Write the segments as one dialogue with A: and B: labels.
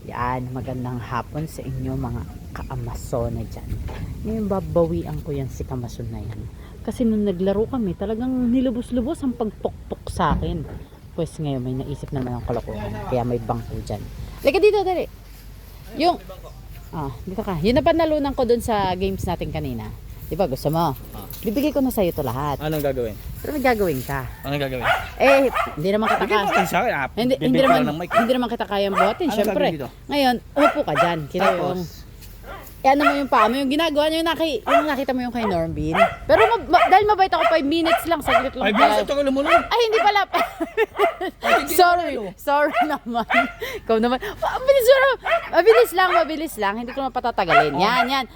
A: Yan, magandang hapon sa inyo mga ka-Amazona dyan. Ngayon babawian ko yan si Kamason na yan. Kasi nung naglaro kami, talagang nilubos-lubos ang pagpukpok sa akin. Pues ngayon may naisip naman ang kalokohan. Kaya may bangko dyan. Lika dito, dali. Yung, dito ka. Yun na panalunan ko dun sa games natin kanina. Di ba gusto mo? Bibigay ko na sa'yo to lahat.
B: Anong gagawin?
A: Pero may gagawin ka.
B: Anong gagawin?
A: Eh, hindi naman kita
B: Bigyan mo
A: kaya.
B: sa akin.
A: Hindi naman kita kayang buhatin,
B: Anong
A: syempre.
B: gagawin dito?
A: Ngayon, umupo ka dyan. Kita
B: Tapos?
A: yung ano mo yung paa mo, yung ginagawa niyo, yung nakita mo yung kay Normbin. Pero dahil mabait ako, 5 minutes lang, saglit lang.
B: 5 minutes ito ka lumunod.
A: Ay, hindi pala. Sorry naman. Ikaw naman. Mabilis lang. Hindi ko naman patatagalin. Yan.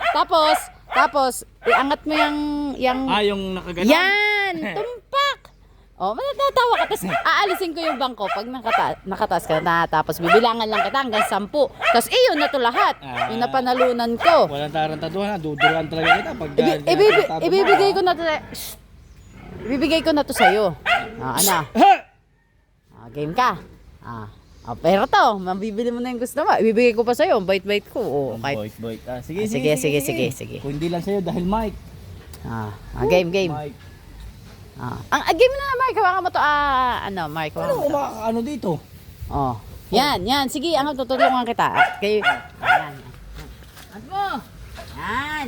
A: Tapos, iangat mo yung
B: Yung nakaganon.
A: yan! Tumpak! Oh, matatawa ka. Tapos aalisin ko yung bangko pag nakataas ka na. Tapos bibilangan lang kita hanggang 10. Tapos yun na to lahat. Yung napanalunan ko.
B: Walang tarantaduhan. Duduruan talaga kita. Pag
A: Ibibigay ko na to. Ibibigay ko na to sa'yo. Game ka. Pero to, mabibili mo na yung gusto mo. Ibibigay ko pa sa'yo. Bait-bait ko.
B: Boy. Sige. Kung hindi lang sa'yo dahil Mike.
A: Game.
B: Mike.
A: Ang game na, Mark. Hawakan mo to. Mark.
B: Ano dito?
A: Yan. Sige, tutulungan kita. Okay. Yan. Ano mo? Yan.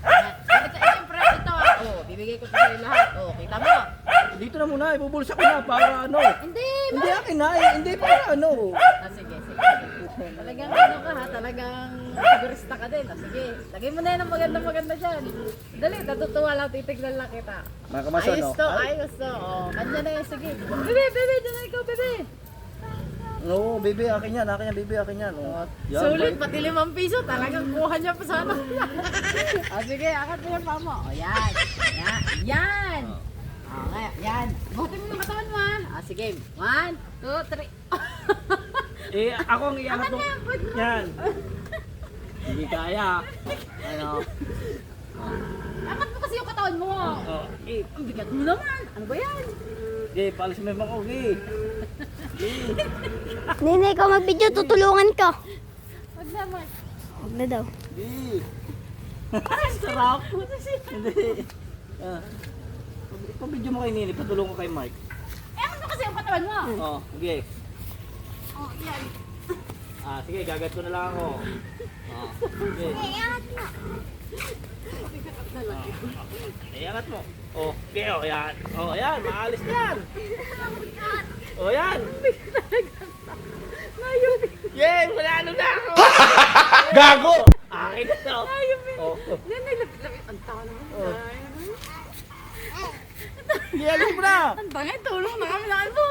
A: Ito, ito. Bibigay ko sa'yo lahat. Kita mo.
B: Dito na muna. Ibubulsa ko na para ano.
A: Hindi
B: akin na. Hindi para ano.
A: Sige. Talagang talagang sigurista ka din. Sige, lagay mo na yan ang maganda dyan. Dali, natutuwa lang, titignan lang kita.
B: Mga Kamason,
A: Ayos to. Kanya na yan, sige. Bebe, dyan na ikaw, bebe.
B: Oo, bebe, akin yan, Yan,
A: Sulit,
B: bait.
A: pati 5 piso, talagang kuha niya pa sana. Sige, akat mo yung paa mo. Yan. Yan. Buhatin mo yung katawan mo, sige, 1, 2, 3.
B: Ako ang iangat mo. Yan. Hindi kaya.
A: Akat mo kasi yung katawan mo. Ang bigat mo naman. Ano ba yan?
B: Palis mo yung bangko,
C: Nene, ikaw mag-video, tutulungan ka.
A: Wag naman.
C: Huwag na daw.
A: Sarap.
B: Hindi. Pabidyo mo kay Nini, patulong ko kay Mike.
A: Akat mo kasi yung katawan mo.
B: Sige.
A: Yan.
B: Sige, gagat ko na lang ako. Sige. Iangat mo. Okay, yan. Yan, maalis yan. Yan. Wala na ako. Gago! Akin na to.
A: Yan ay lapit. Ang tawa naman.
B: Alis mo na.
A: Ang tangay, tulong na kami na ano.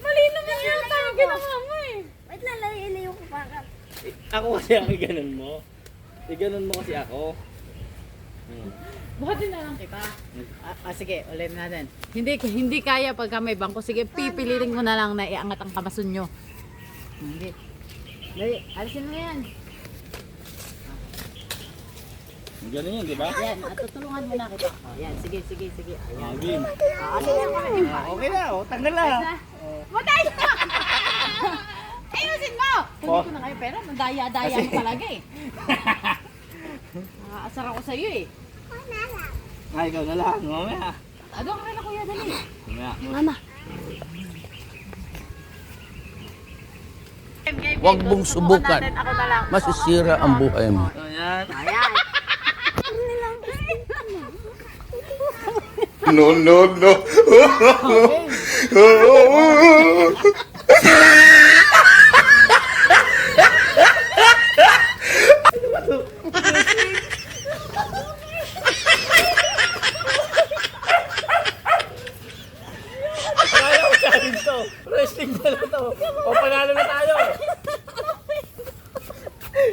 A: Mali naman yata yung ginawa mo eh.
C: Wait lang, layo ko para.
B: Ako kasi ang iganon mo. Iganon mo kasi ako.
A: Buhatin na lang kita. Sige, ulit natin. Hindi kaya pagka may bangko. Sige, pipiliin mo na lang na iangat ang Kamason nyo. Hindi. Dali, alisin mo yan.
B: Ganun yun, di ba?
A: Yan, tutulungan mo na kita. Yan, sige. Ayan.
B: Game.
A: Alisin mo kami.
B: Okay na, tanggal na.
A: Matay! Ayusin mo! Hindi ko na kayo pero mandaya-daya mo talaga eh. Asar ako sa'yo eh.
B: Ikaw na lang, mamaya.
A: Ano ka na kuya, dali.
B: Mamaya.
C: Mama.
D: Huwag mong subukan. Masisira ang buhay mo.
B: Ayan.
A: Ayan.
D: No.
B: Ayaw sa akin to. Wrestling na lang to. Panalo na tayo.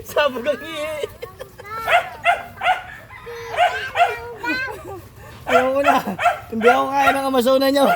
B: Sabog ang ihi. Ayaw ko na. Hindi ako kaya ng Amazona nyo.